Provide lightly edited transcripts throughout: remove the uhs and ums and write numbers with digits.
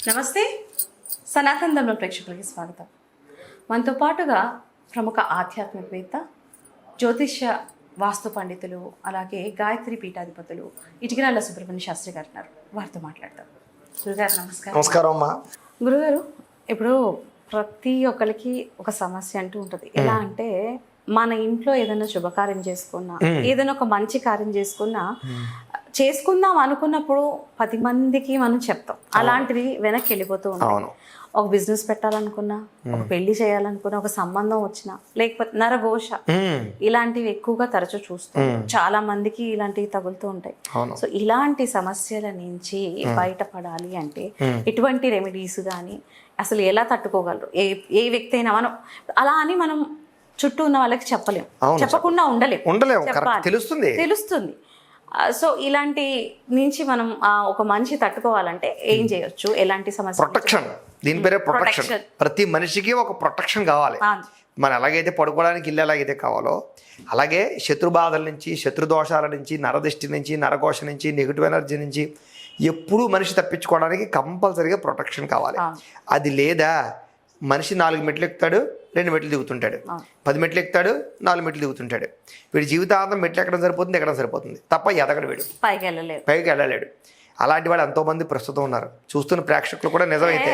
నమస్తే, సనాతన ధర్మ ప్రేక్షకులకి స్వాగతం. మనతో పాటుగా ప్రముఖ ఆధ్యాత్మికవేత్త, జ్యోతిష్య వాస్తు పండితులు, అలాగే గాయత్రి పీఠాధిపతులు ఇటికిరాళ్ళ సుబ్రహ్మణ్య శాస్త్రి గారు ఉన్నారు. వారితో మాట్లాడతాం. గురుగారు నమస్కారం. నమస్కారం అమ్మా. గురుగారు, ఇప్పుడు ప్రతి ఒక్కరికి ఒక సమస్య అంటూ ఉంటుంది. ఎలా అంటే మన ఇంట్లో ఏదైనా శుభకార్యం చేసుకున్నా, ఏదైనా ఒక మంచి కార్యం చేసుకుందాం అనుకున్నప్పుడు 10 మందికి మనం చెప్తాం. అలాంటిది వెనక్కి వెళ్ళిపోతూ ఉంటాం. ఒక బిజినెస్ పెట్టాలనుకున్నా, ఒక పెళ్లి చేయాలనుకున్నా, ఒక సంబంధం వచ్చినా, లేకపోతే నరఘోష, ఇలాంటివి ఎక్కువగా తరచూ చూస్తాం. చాలా మందికి ఇలాంటివి తగులుతూ ఉంటాయి. సో ఇలాంటి సమస్యల నుంచి బయటపడాలి అంటే ఎటువంటి రెమెడీస్ కానీ, అసలు ఎలా తట్టుకోగలరు ఏ వ్యక్తి అయినా? మనం అలా అని మనం చుట్టూ ఉన్న వాళ్ళకి చెప్పలేం, చెప్పకుండా ఉండలేం. తెలుస్తుంది. సో ఇలాంటి నుంచి మనం ఒక మనిషి తట్టుకోవాలంటే ఏం చేయొచ్చు? ఎలాంటి సమస్య? ప్రొటెక్షన్. దీని పేరే ప్రొటెక్షన్. ప్రతి మనిషికి ఒక ప్రొటెక్షన్ కావాలి. మనం ఎలాగైతే పడుకోవడానికి ఇల్లు ఎలాగైతే కావాలో, అలాగే శత్రు బాధల నుంచి, శత్రు దోషాల నుంచి, నరదిష్టి నుంచి, నరఘోష నుంచి, నెగిటివ్ ఎనర్జీ నుంచి ఎప్పుడూ మనిషి తప్పించుకోవడానికి కంపల్సరీగా ప్రొటెక్షన్ కావాలి. అది లేదా మనిషి 4 మెట్లు ఎక్కుతాడు, 2 మెట్లు దిగుతుంటాడు. 10 మెట్లు ఎక్కుతాడు, 4 మెట్లు దిగుతుంటాడు. వీడి జీవితాంతం మెట్లు ఎక్కడం సరిపోతుంది, ఎక్కడం సరిపోతుంది తప్ప ఎదగడు. వీడు పైకి వెళ్ళలేడు. అలాంటి వాళ్ళు ఎంతోమంది ప్రస్తుతం ఉన్నారు. చూస్తున్న ప్రేక్షకులు కూడా నిజమైతే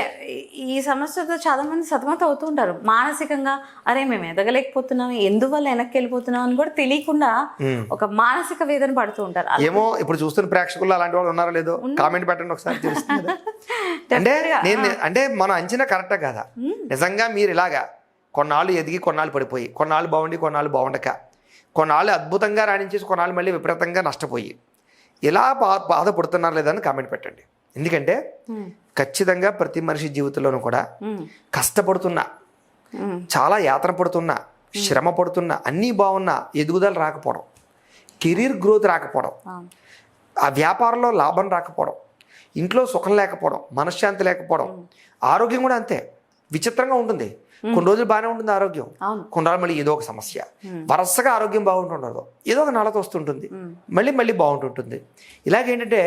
ఈ సమస్యతో చాలా మంది సతమతం అవుతూ ఉంటారు మానసికంగా. అరే మేము ఎదగలేకపోతున్నాం, ఎందువల్ల వెనక్కి వెళ్ళిపోతున్నాం అని కూడా తెలియకుండా ఒక మానసిక వేదన పడుతూ ఉంటారు. ఏమో ఇప్పుడు చూస్తున్న ప్రేక్షకులు అలాంటి వాళ్ళు ఉన్నారో లేదో కామెంట్ పెట్టండి ఒకసారి, తెలుస్తుంది. అంటే మన అంచనా కరెక్టా కాదా? నిజంగా మీరు ఇలాగా కొన్నాళ్ళు ఎదిగి, కొన్నాళ్ళు పడిపోయి, కొన్నాళ్ళు బాగుండి, కొన్నాళ్ళు బాగుండక, కొన్నాళ్ళు అద్భుతంగా రాణించేసి, కొన్నాళ్ళు మళ్ళీ విపరీతంగా నష్టపోయి ఇలా బాధపడుతున్నారు లేదని కామెంట్ పెట్టండి. ఎందుకంటే ఖచ్చితంగా ప్రతి మనిషి జీవితంలోనూ కూడా కష్టపడుతున్నా, చాలా యాతన పడుతున్నా, శ్రమ పడుతున్నా, అన్నీ బాగున్నా ఎదుగుదల రాకపోవడం, కెరీర్ గ్రోత్ రాకపోవడం, ఆ వ్యాపారంలో లాభం రాకపోవడం, ఇంట్లో సుఖం లేకపోవడం, మనశ్శాంతి లేకపోవడం, ఆరోగ్యం కూడా అంతే విచిత్రంగా ఉంటుంది. కొన్ని రోజులు బాగానే ఉంటుంది ఆరోగ్యం, కొన్ని రోజులు మళ్ళీ ఏదో ఒక సమస్య, వరుసగా ఆరోగ్యం బాగుంటుండదు, ఏదో ఒక నలత వస్తుంటుంది, మళ్ళీ బాగుంటుంటుంది. ఇలాగేంటంటే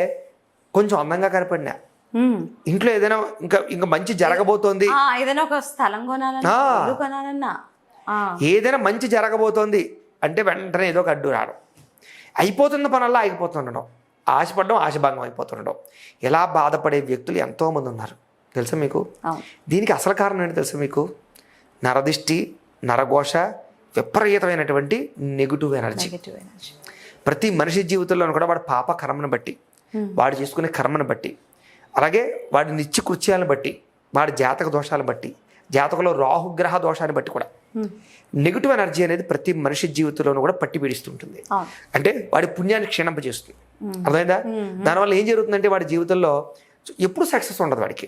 కొంచెం అందంగా కనపడినా, ఇంట్లో ఏదైనా ఇంకా మంచి జరగబోతోంది, ఏదైనా ఒక స్థలం కొనాలన్నా, ఏదైనా మంచి జరగబోతోంది అంటే వెంటనే ఏదో ఒక అడ్డు రావడం, అయిపోతున్న పనుల్లో ఆగిపోతుండడం, ఆశపడడం, ఆశభంగం అయిపోతుండడం, ఇలా బాధపడే వ్యక్తులు ఎంతోమంది ఉన్నారు. తెలుసా మీకు? దీనికి అసలు కారణం ఏంటి తెలుసా మీకు? నరదిష్టి, నరఘోష, విపరీతమైనటువంటి నెగిటివ్ ఎనర్జీ. ప్రతి మనిషి జీవితంలోనూ కూడా వాడి పాప కర్మను బట్టి, వాడు చేసుకునే కర్మను బట్టి, అలాగే వాడి నిత్య కృత్యాలను బట్టి, వాడి జాతక దోషాలను బట్టి, జాతకంలో రాహుగ్రహ దోషాన్ని బట్టి కూడా నెగిటివ్ ఎనర్జీ అనేది ప్రతి మనిషి జీవితంలోనూ కూడా పట్టి పీడిస్తుంటుంది. అంటే వాడి పుణ్యాన్ని క్షీణింపజేస్తుంది. అర్థమైందా? దానివల్ల ఏం జరుగుతుందంటే వాడి జీవితంలో ఎప్పుడు సక్సెస్ ఉండదు. వాడికి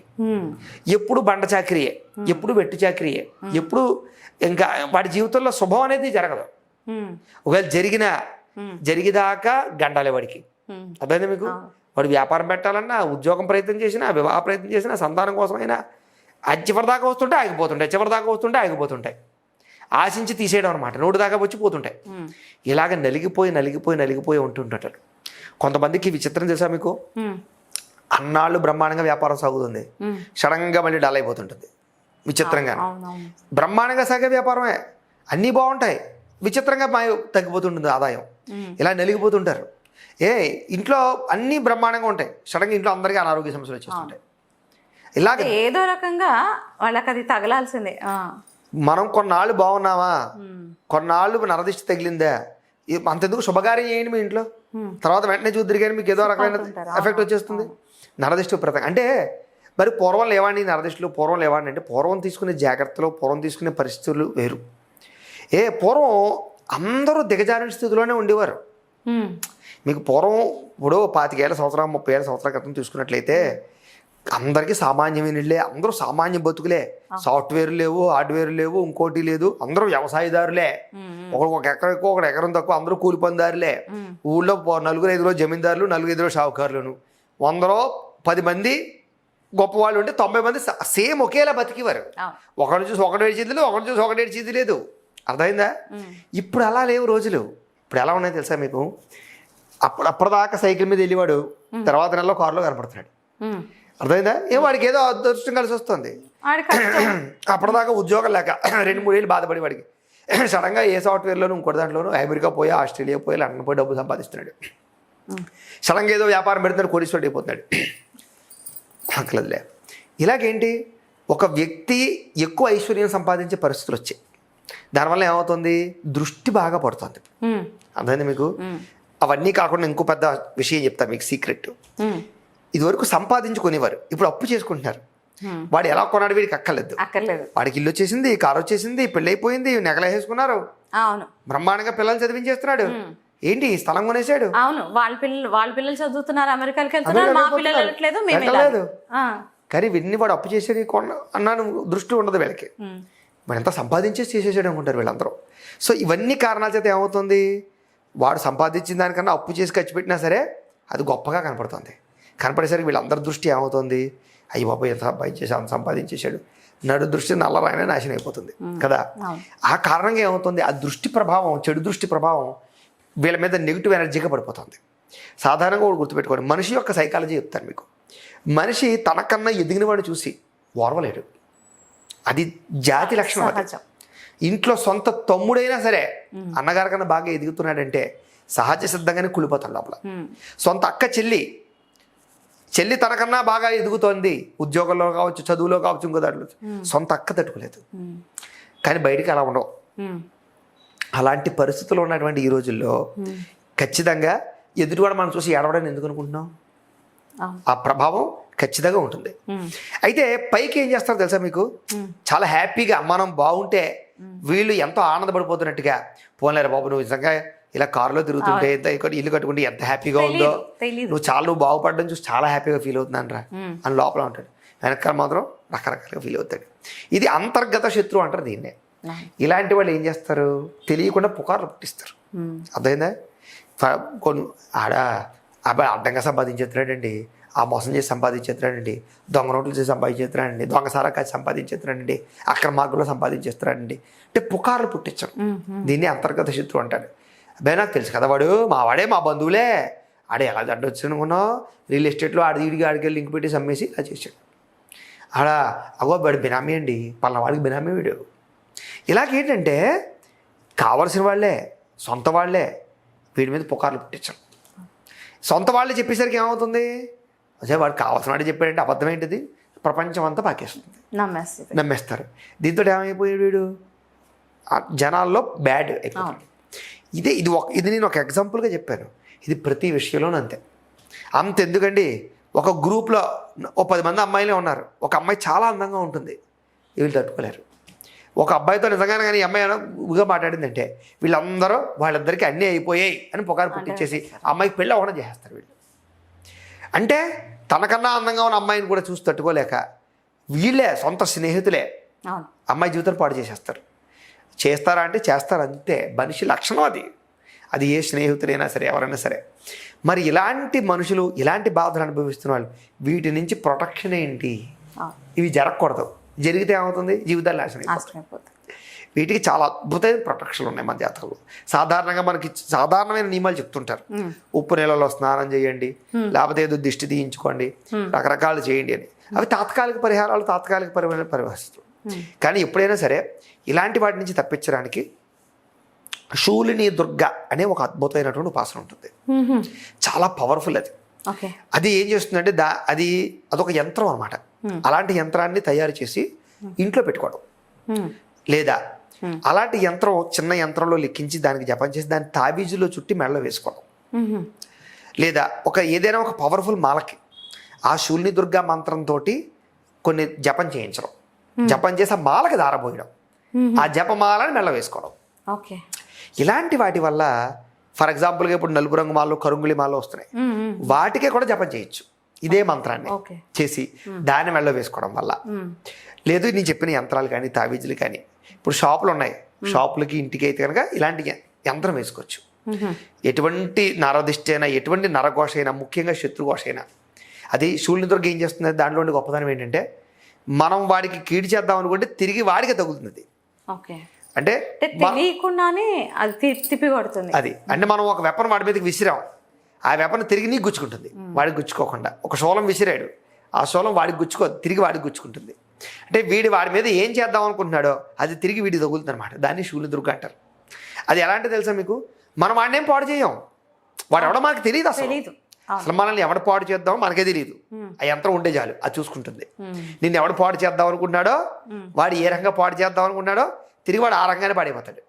ఎప్పుడు బండ చాకరీయే, ఎప్పుడు వెట్టి చాకరీయే, ఎప్పుడు ఇంకా వాడి జీవితంలో శుభం అనేది జరగదు. ఒకవేళ జరిగిదాకా గండాలే వాడికి. అర్థమైందా మీకు? వాడు వ్యాపారం పెట్టాలన్నా, ఉద్యోగం ప్రయత్నం చేసినా, వివాహ ప్రయత్నం చేసినా, సంతానం కోసమైనా చివరిదాకా వస్తుంటే ఆగిపోతుంటాయి. ఆశించి తీసేయడం అనమాట. నోటి దాకా వచ్చి పోతుంటాయి. ఇలాగ నలిగిపోయి ఉంటుంటారు. కొంతమందికి విచిత్రం తెలుసా మీకు? అన్నాళ్ళు బ్రహ్మాండంగా వ్యాపారం సాగుతుంది, సడన్గా మళ్ళీ డల్ అయిపోతుంటుంది. విచిత్రంగా బ్రహ్మాండంగా సాగే వ్యాపారమే, అన్నీ బాగుంటాయి, విచిత్రంగా తగ్గిపోతుంటుంది ఆదాయం. ఇలా నలిగిపోతుంటారు. ఇంట్లో అన్నీ బ్రహ్మాండంగా ఉంటాయి, సడన్గా ఇంట్లో అందరికీ అనారోగ్య సమస్యలు వచ్చేస్తుంటాయి. ఇలాగ ఏదో రకంగా వాళ్ళకి అది తగలాల్సిందే. మనం కొన్నాళ్ళు బాగున్నామా, కొన్నాళ్ళు నరదిష్టి తగిలిందా, అంతెందుకు శుభకార్యం చేయండి మీ ఇంట్లో, తర్వాత వెంటనే చూద్దరు కానీ మీకు ఏదో రకమైన ఎఫెక్ట్ వచ్చేస్తుంది. నరదిష్టి విపరీతంగా అంటే మరి పూర్వం లేవండి నరదిష్టిలో. పూర్వం లేవండి అంటే పూర్వం తీసుకునే జాగ్రత్తలు, పూర్వం తీసుకునే పరిస్థితులు వేరు. పూర్వం అందరూ దిగజారిన స్థితిలోనే ఉండేవారు. మీకు పూర్వం ఇప్పుడు 25 సంవత్సరాలు 30 సంవత్సరాల క్రితం తీసుకున్నట్లయితే అందరికీ సామాన్యమైన ఇళ్ళే, అందరూ సామాన్య బతుకులే. సాఫ్ట్వేర్ లేవు, హార్డ్వేర్ లేవు, ఇంకోటి లేదు. అందరూ వ్యవసాయదారులే. ఒక ఎకరం ఎక్కువ, ఒక ఎకరం తక్కువ, అందరూ కూలి పనిదారులే. ఊళ్ళో 4-5 జమీందారులు, 4-5 షావుకారులను, 100-10 మంది గొప్పవాళ్ళు ఉంటే 90 మంది సేమ్ ఒకేలా బతికేవారు. ఒకరిని చూసి ఒకటి ఏడ్చింది లేదు, ఒకరిని చూసి ఒకటి ఏడ్చింది లేదు. అర్థమైందా? ఇప్పుడు అలా లేవు రోజులు. ఇప్పుడు ఎలా ఉన్నాయో తెలుసా మీకు? అప్పటిదాకా సైకిల్ మీద వెళ్ళేవాడు తర్వాత నెలలో కారులో కనపడుతున్నాడు. అర్థమైందా? వాడికి ఏదో అదృష్టం కలిసి వస్తుంది. ఆడి కష్టం. అప్పటిదాకా ఉద్యోగం లేక 2-3 ఏళ్ళు బాధపడి వాడికి సడన్గా ఏ సాఫ్ట్వేర్లోనూ ఇంకోటి దాంట్లోనూ అమెరికా పోయి, ఆస్ట్రేలియా పోయి, లండన్ పోయి డబ్బు సంపాదిస్తున్నాడు. సడన్గా ఏదో వ్యాపారం పెడుతున్నాడు, కోటీశ్వరుడు అయిపోతున్నాడు. అక్కలదిలే. ఇలాగేంటి, ఒక వ్యక్తి ఎక్కువ ఐశ్వర్యం సంపాదించే పరిస్థితులు వచ్చాయి. దానివల్ల ఏమవుతుంది, దృష్టి బాగా పడుతుంది. అర్థమైంది మీకు? అవన్నీ కాకుండా ఇంకో పెద్ద విషయం చెప్తా మీకు, సీక్రెట్. ఇదివరకు సంపాదించుకునేవారు, ఇప్పుడు అప్పు చేసుకుంటున్నారు. వాడు ఎలా కొన్నాడు వీడికి అక్కర్లేదు. వాడికి ఇల్లు వచ్చేసింది, కారు వచ్చేసింది, పెళ్ళి అయిపోయింది, నెగలేసుకున్నారు, అవును, బ్రహ్మాండంగా పిల్లలు చదివించేస్తున్నాడు. ఏంటి, స్థలం కొనేసాడు. అవును, వాళ్ళ పిల్లలు చదువుతున్నారు, అమెరికాకి వెళ్తున్నారు, మా పిల్లలు వెళ్ళట్లేదు, మేము వెళ్ళలేదు. కానీ వీడిని వాడు అప్పు చేసేది అన్నాను దృష్టి ఉండదు వీళ్ళకి. మరి ఎంత సంపాదించేసి చేసేసాడు అనుకుంటారు వీళ్ళందరూ. సో ఇవన్నీ కారణాల చేత ఏమవుతుంది, వాడు సంపాదించిన దానికన్నా అప్పు చేసి ఖర్చు పెట్టినా సరే అది గొప్పగా కనపడుతుంది. కనపడేసరికి వీళ్ళందరి దృష్టి ఏమవుతుంది, అయ్యి బాబు ఎంత సంపాదించేశాడు, నడు దృష్టి నల్లరాయన నాశనం అయిపోతుంది కదా. ఆ కారణంగా ఏమవుతుంది, ఆ దృష్టి ప్రభావం, చెడు దృష్టి ప్రభావం వీళ్ళ మీద నెగిటివ్ ఎనర్జీగా పడిపోతుంది. సాధారణంగా కూడా గుర్తుపెట్టుకోండి, మనిషి యొక్క సైకాలజీ చెప్తాను మీకు. మనిషి తనకన్నా ఎదిగిన వాడు చూసి ఓర్వలేడు, అది జాతి లక్షణం. అది ఇంట్లో సొంత తమ్ముడైనా సరే అన్నగారి కన్నా బాగా ఎదుగుతున్నాడంటే సహజ సిద్ధంగానే కుళ్ళిపోతాడు లోపల. సొంత అక్క చెల్లి తనకన్నా బాగా ఎదుగుతోంది, ఉద్యోగంలో కావచ్చు, చదువులో కావచ్చు, ఇంకో దాంట్లో, సొంత అక్క తట్టుకోలేదు. కానీ బయటికి అలా ఉండవు. అలాంటి పరిస్థితుల్లో ఉన్నటువంటి ఈ రోజుల్లో ఖచ్చితంగా ఎదుటివాడు మనం చూసి ఏడవడాన్ని ఎందుకు అనుకుంటున్నాం, ఆ ప్రభావం ఖచ్చితంగా ఉంటుంది. అయితే పైకి ఏం చేస్తారో తెలుసా మీకు, చాలా హ్యాపీగా మనం బాగుంటే వీళ్ళు ఎంతో ఆనందపడిపోతున్నట్టుగా, పోలేరు బాబు నువ్వు నిజంగా ఇలా కారులో తిరుగుతుంటే, ఇల్లు కట్టుకుంటే ఎంత హ్యాపీగా ఉందో, నువ్వు బాగుపడడం చూసి చాలా హ్యాపీగా ఫీల్ అవుతున్నానరా అని లోపల ఉంటాడు. వెనకాల మాత్రం రకరకాలుగా ఫీల్ అవుతాడు. ఇది అంతర్గత శత్రువు అంటారు దీన్నే. ఇలాంటి వాళ్ళు ఏం చేస్తారు, తెలియకుండా పుకార్లు పుట్టిస్తారు. అర్థమైందా? కొన్ని అబ్బాయి అడ్డంగా సంపాదించేస్తున్నాడండి, ఆ మోసం చేసి సంపాదించేస్తున్నాడండి, దొంగ నోట్లు చేసి సంపాదించేస్తున్నాడండి, దొంగ సారా కాసి సంపాదించేస్తున్నాడండి, అక్రమ మార్గంలో సంపాదించేస్తున్నాడండి అంటే పుకార్లు పుట్టించడం. దీన్ని అంతర్గత శత్రువు అంటారు. అబ్బాయి నాకు తెలుసు కదా, వాడే మా బంధువులే, ఆడే ఎలా జడ్డ వచ్చానుకున్నావు, రియల్ ఎస్టేట్లో ఆడికి ఆడికి లింక్ పెట్టి సమ్మేసి ఇలా చేశాడు. వాడు బినామీ అండి, పల్లవాడికి బినామీ వీడు. ఇలాగేంటంటే కావలసిన వాళ్ళే, సొంత వాళ్ళే వీడి మీద పుకార్లు పుట్టించడం. సొంత వాళ్ళే చెప్పేసరికి ఏమవుతుంది, అదే వాడు కావాల్సిన వాడు చెప్పాడంటే అబద్ధం ఏంటిది, ప్రపంచం అంతా పాకేస్తుంది, నమ్మేస్తారు. దీంతో ఏమైపోయాడు వీడు, జనాల్లో బ్యాడ్ అయిపోతాడు. ఇది నేను ఒక ఎగ్జాంపుల్గా చెప్పాను. ఇది ప్రతి విషయంలోనూ అంతే. అంతెందుకండి, ఒక గ్రూప్లో 10 మంది అమ్మాయిలే ఉన్నారు, ఒక అమ్మాయి చాలా అందంగా ఉంటుంది, వీళ్ళు తట్టుకోలేరు. ఒక అబ్బాయితో నిజంగానే కానీ ఈ అమ్మాయి ఊగా మాట్లాడిందంటే వీళ్ళందరూ వాళ్ళిద్దరికీ అన్నీ అయిపోయాయి అని పుకారు పుట్టించేసి అమ్మాయికి పెళ్ళి అవ్వడం చేస్తారు వీళ్ళు. అంటే తనకన్నా అందంగా ఉన్న అమ్మాయిని కూడా చూసి తట్టుకోలేక వీళ్ళే సొంత స్నేహితులే అమ్మాయి జీవితం పాడు చేసేస్తారు. చేస్తారా అంటే చేస్తారు, అంతే. మనిషి లక్షణం అది ఏ స్నేహితులైనా సరే, ఎవరైనా సరే. మరి ఇలాంటి మనుషులు, ఇలాంటి బాధలు అనుభవిస్తున్న వాళ్ళు, వీటి నుంచి ప్రొటెక్షన్ ఏంటి, ఇవి జరగకూడదు. జరిగితే ఏమవుతుంది, జీవితాలు నాశనం అయిపోతుంది. వీటికి చాలా అద్భుతమైన ప్రొటెక్షన్లు ఉన్నాయి మన జాతకంలో. సాధారణంగా మనకి సాధారణమైన నియమాలు చెప్తుంటారు, ఉప్పు నీళ్ళలో స్నానం చేయండి, లేకపోతే ఏదో దిష్టి తీయించుకోండి, రకరకాలు చేయండి అని. అవి తాత్కాలిక పరిహారాలు, తాత్కాలిక పరిహారాలు. కానీ ఎప్పుడైనా సరే ఇలాంటి వాటి నుంచి తప్పించడానికి శూలిని దుర్గ అనే ఒక అద్భుతమైనటువంటి ఉపాసన ఉంటుంది, చాలా పవర్ఫుల్. అది ఏం చేస్తుందంటే అదొక యంత్రం అనమాట. అలాంటి యంత్రాన్ని తయారు చేసి ఇంట్లో పెట్టుకోవడం, లేదా అలాంటి యంత్రం చిన్న యంత్రంలో లెక్కించి దానికి జపం చేసి దాన్ని తాబీజులో చుట్టి మెడలో వేసుకోవడం, లేదా ఏదైనా ఒక పవర్ఫుల్ మాలకి ఆ శూలిని దుర్గా మంత్రంతో కొన్ని జపం చేయించడం, జపం చేసి ఆ మాలకి దారబోయడం, ఆ జపమాలని మెడలో వేసుకోవడం. ఇలాంటి వాటి వల్ల, ఫర్ ఎగ్జాంపుల్గా ఇప్పుడు నలుపు రంగు మాలు, కరుంగులి మాలు వస్తున్నాయి, వాటికే కూడా జపం చేయొచ్చు ఇదే మంత్రాన్ని చేసి దాన్ని మెడలో వేసుకోవడం వల్ల. లేదు నేను చెప్పిన యంత్రాలు కానీ, తావీజులు కానీ, ఇప్పుడు షాపులు ఉన్నాయి, షాపులకి ఇంటికి అయితే కనుక ఇలాంటి యంత్రం వేసుకోవచ్చు. ఎటువంటి నరదిష్టి అయినా, ఎటువంటి నరఘోష అయినా, ముఖ్యంగా శత్రుఘోష అయినా, అది శూలిని దుర్గ ఏం చేస్తుంది, దాంట్లో ఉండే గొప్పదనం ఏంటంటే మనం వాడికి కీడు చేద్దాం అనుకుంటే తిరిగి వాడికి తగులుతుంది. అంటే తెలియకుండానే అది తిప్పి కొడుతుంది. అది అంటే మనం ఒక వెపన్ వాడి మీదకి విసిరాం, ఆ వెపన్ తిరిగి నీకు గుచ్చుకుంటుంది, వాడికి గుచ్చుకోకుండా. ఒక శూలం విసిరాడు, ఆ శూలం వాడికి గుచ్చుకోదు, తిరిగి వాడికి గుచ్చుకుంటుంది. అంటే వాడి మీద ఏం చేద్దాం అనుకుంటున్నాడో అది తిరిగి వీడికి తగులుతుంది అనమాట. దాన్ని శూలదుర్గ అంటారు. అది ఎలాంటి తెలుసా మీకు, మనం వాడినేం పాడు చేయం, వాడు ఎవడో మనకు తెలియదు అసలు. అసలు మనల్ని ఎవడు పాడు చేద్దాం మనకే తెలియదు. ఆ యంత్రం ఉంటే చాలు, అది చూసుకుంటుంది. నిన్ను ఎవడు పాడు చేద్దాం అనుకున్నాడో, వాడు ఏ రకంగా పాడు చేద్దాం అనుకున్నాడో తిరిగి వాడు ఆ రకంగానే పాడైపోతాడు.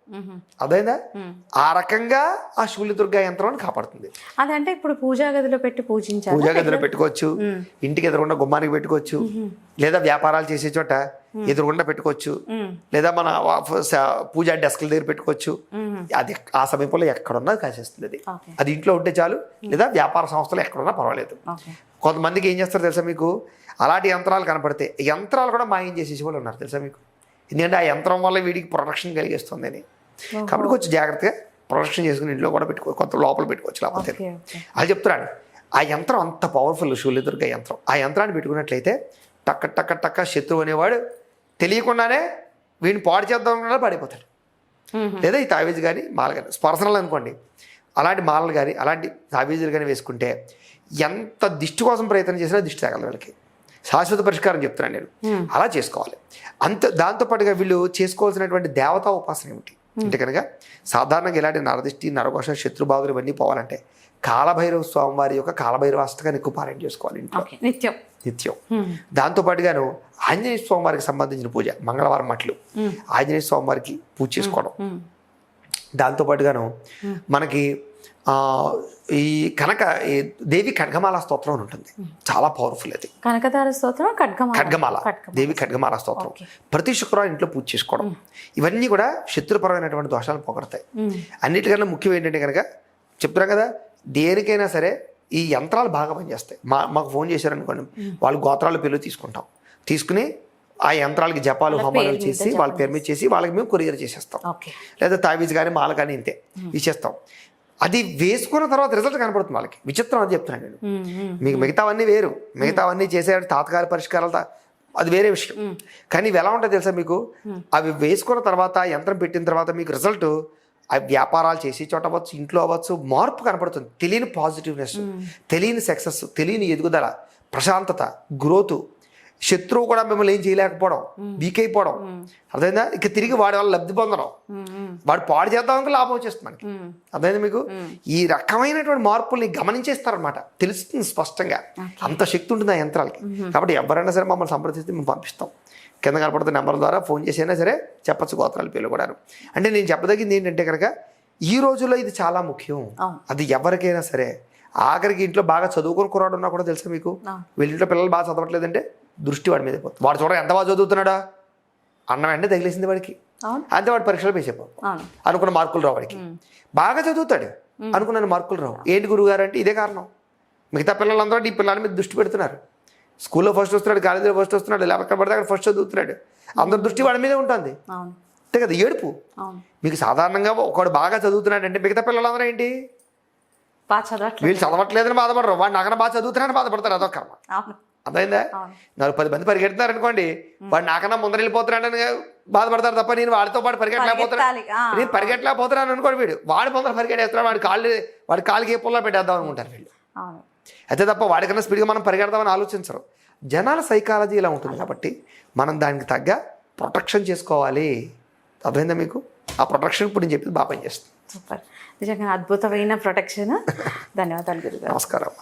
అర్థమైందా? ఆ రకంగా ఆ శూలదుర్గ యంత్రం కాపాడుతుంది. అదంటే ఇప్పుడు పూజా గదిలో పెట్టి పూజించాలి. పూజా గదిలో పెట్టుకోవచ్చు, ఇంటికి ఎదురుగుండా గుమ్మానికి పెట్టుకోవచ్చు, లేదా వ్యాపారాలు చేసే చోట ఎదురుగుండా పెట్టుకోవచ్చు, లేదా మన పూజా డెస్క్ల దగ్గర పెట్టుకోవచ్చు. అది ఆ సమయంలో ఎక్కడున్నా కాసేస్తుంది. అది ఇంట్లో ఉంటే చాలు, లేదా వ్యాపార సంస్థలు ఎక్కడున్నా పర్వాలేదు. కొంతమందికి ఏం చేస్తారో తెలుసా మీకు, అలాంటి యంత్రాలు కనపడితే యంత్రాలు కూడా మాయం చేసేసి వాళ్ళు ఉన్నారు తెలుసా మీకు. ఎందుకంటే ఆ యంత్రం వల్ల వీడికి ప్రొటెక్షన్ కలిగిస్తుంది అని. కాబట్టి కొంచెం జాగ్రత్తగా ప్రొటెక్షన్ చేసుకుని ఇంట్లో కూడా పెట్టుకో, కొంత లోపల పెట్టుకోవచ్చు. లేకపోతే అది చెప్తున్నాను, ఆ యంత్రం అంత పవర్ఫుల్ శూలదుర్గ యంత్రం. ఆ యంత్రాన్ని పెట్టుకున్నట్లయితే టక్క టక్క టక్క శత్రువు అనేవాడు తెలియకుండానే వీడిని పాడు చేద్దాం అనుకున్నా పడిపోతాడు. లేదా ఈ తావీజు కానీ మాల కానీ పర్సనల్ అనుకోండి, అలాంటి మాలలు కానీ అలాంటి తావీజులు కానీ వేసుకుంటే ఎంత దిష్టి కోసం ప్రయత్నం చేసినా దిష్టి తగలదు వీళ్ళకి. శాశ్వత పరిష్కారం చెప్తున్నాను నేను. అలా చేసుకోవాలి. దాంతోపాటుగా వీళ్ళు చేసుకోవాల్సినటువంటి దేవతా ఉపాసన ఏమిటి అంటే కనుక, సాధారణంగా ఇలాంటి నరదిష్టి, నరఘోష, శత్రుబాధలు ఇవన్నీ పోవాలంటే కాలభైరవ స్వామివారి యొక్క కాలభైరవ అష్టకాన్ని ఎక్కువ పారాయణ చేసుకోవాలి ఇంట్లో నిత్యం. దాంతోపాటుగాను ఆంజనేయ స్వామివారికి సంబంధించిన పూజ, మంగళవారం మట్లు ఆంజనేయ స్వామివారికి పూజ చేసుకోవడం. దాంతోపాటుగాను మనకి ఈ దేవి ఖడ్గమాల స్తోత్రం అని ఉంటుంది, చాలా పవర్ఫుల్. అది కనకదార స్తోత్రం, ఖడ్గమాల, దేవి ఖడ్గమాల స్తోత్రం ప్రతి శుక్రవారం ఇంట్లో పూజ చేసుకోవడం. ఇవన్నీ కూడా శత్రుపరమైనటువంటి దోషాలను పోగొడతాయి. అన్నిటికన్నా ముఖ్యం ఏంటంటే కనుక చెప్తున్నాం కదా, దేనికైనా సరే ఈ యంత్రాలు బాగా పనిచేస్తాయి. మాకు ఫోన్ చేశారనుకోండి, వాళ్ళు గోత్రాల పేర్లు తీసుకుని ఆ యంత్రాలకి జపాలు హోమాలు చేసి వాళ్ళ పేరు మీద చేసి వాళ్ళకి మేము కొరియర్ చేసేస్తాం. లేదా తావీజ్ కానీ మాల కానీ ఇంతే ఇచ్చేస్తాం. అది వేసుకున్న తర్వాత రిజల్ట్ కనపడుతుంది వాళ్ళకి. విచిత్రం అది చెప్తున్నాను నేను. మీకు మిగతావన్నీ వేరు, మిగతావన్నీ చేసే తాత్కాలిక పరిష్కారాలు అది వేరే విషయం. కానీ ఇవి ఎలా ఉంటుంది తెలుసా మీకు, అవి వేసుకున్న తర్వాత యంత్రం పెట్టిన తర్వాత మీకు రిజల్ట్ అవి వ్యాపారాలు చేసి చోట అవ్వచ్చు, ఇంట్లో అవ్వచ్చు, మార్పు కనపడుతుంది. తెలియని పాజిటివ్నెస్, తెలియని సక్సెస్, తెలియని ఎదుగుదల, ప్రశాంతత, గ్రోత్. శత్రువు కూడా మిమ్మల్ని ఏం చేయలేకపోవడం, వీక్ అయిపోవడం. అర్థమైందా? ఇక తిరిగి వాడి వల్ల లబ్ధి పొందడం, వాడు పాడు చేద్దామని లాభం వచ్చేస్తుంది మనకి. అర్థమైందా మీకు? ఈ రకమైనటువంటి మార్పుల్ని గమనించేస్తారనమాట, తెలుస్తుంది స్పష్టంగా. అంత శక్తి ఉంటుంది ఆ యంత్రాలకి. కాబట్టి ఎవరైనా సరే మమ్మల్ని సంప్రదిస్తే మేము పంపిస్తాం. కింద కనపడుతున్న నెంబర్ ద్వారా ఫోన్ చేసి అయినా సరే చెప్పచ్చు గోత్రాల పేర్లు కూడా. అంటే నేను చెప్పదగింది ఏంటంటే కనుక, ఈ రోజుల్లో ఇది చాలా ముఖ్యం. అది ఎవరికైనా సరే, ఆఖరికి ఇంట్లో బాగా చదువుకుని కుర్రాడు ఉన్నా కూడా తెలుసా మీకు, వీళ్ళింట్లో పిల్లలు బాగా చదవట్లేదంటే దృష్టి వాడి మీద పోతుంది. వాడు చూడ ఎంత బాగా చదువుతున్నాడా, అన్నం వెంటనే తగిలేసింది వాడికి, అంతే వాడు పరీక్షలు వేసేపో అనుకున్న మార్కులు రావు వాడికి. బాగా చదువుతాడు, అనుకున్న మార్కులు రావు. ఏంటి గురువుగారు అంటే ఇదే కారణం. మిగతా పిల్లలందరూ ఈ పిల్లల మీద దృష్టి పెడుతున్నారు. స్కూల్లో ఫస్ట్ వస్తున్నాడు, కాలేజీలో ఫస్ట్ వస్తున్నాడు, ఎలా ఎక్కడ పడితే అక్కడ ఫస్ట్ చదువుతున్నాడు. అందరి దృష్టి వాడి మీదే ఉంటుంది. అంతే కదా ఏడుపు. మీకు సాధారణంగా ఒకడు బాగా చదువుతున్నాడు అంటే మిగతా పిల్లలందరూ ఏంటి, వీళ్ళు చదవట్లేదని బాధపడరు, వాడు నాకన్నా బాగా చదువుతున్నాడని బాధపడతారు. అదొక కర్మ. అర్థమైందా? 10 మంది పరిగెడుతున్నారు అనుకోండి, వాడు నాకన్నా ముందర వెళ్ళిపోతున్నాడని బాధపడతారు తప్ప నేను వాడితో పాటు నేను పరిగెట్టలేకపోతున్నాను అనుకోండి, వాడు ముందర పరిగెట్టేస్తున్నాడు, వాడి కాళ్ళకి ఏ పుల్లా పెట్టేద్దాం అనుకుంటారు వీళ్ళు. అయితే తప్ప వాడికన్నా స్పీడ్గా మనం పరిగెడదామని ఆలోచించరు. జనాల సైకాలజీ ఇలా ఉంటుంది కాబట్టి మనం దానికి తగ్గ ప్రొటెక్షన్ చేసుకోవాలి. అర్థమైందా మీకు? ఆ ప్రొటెక్షన్ ఇప్పుడు నేను చెప్పింది బాగా పనిచేస్తుంది. సూపర్, నిజంగా అద్భుతమైన ప్రొటెక్షన్. ధన్యవాదాలు గురుగారు. నమస్కారం.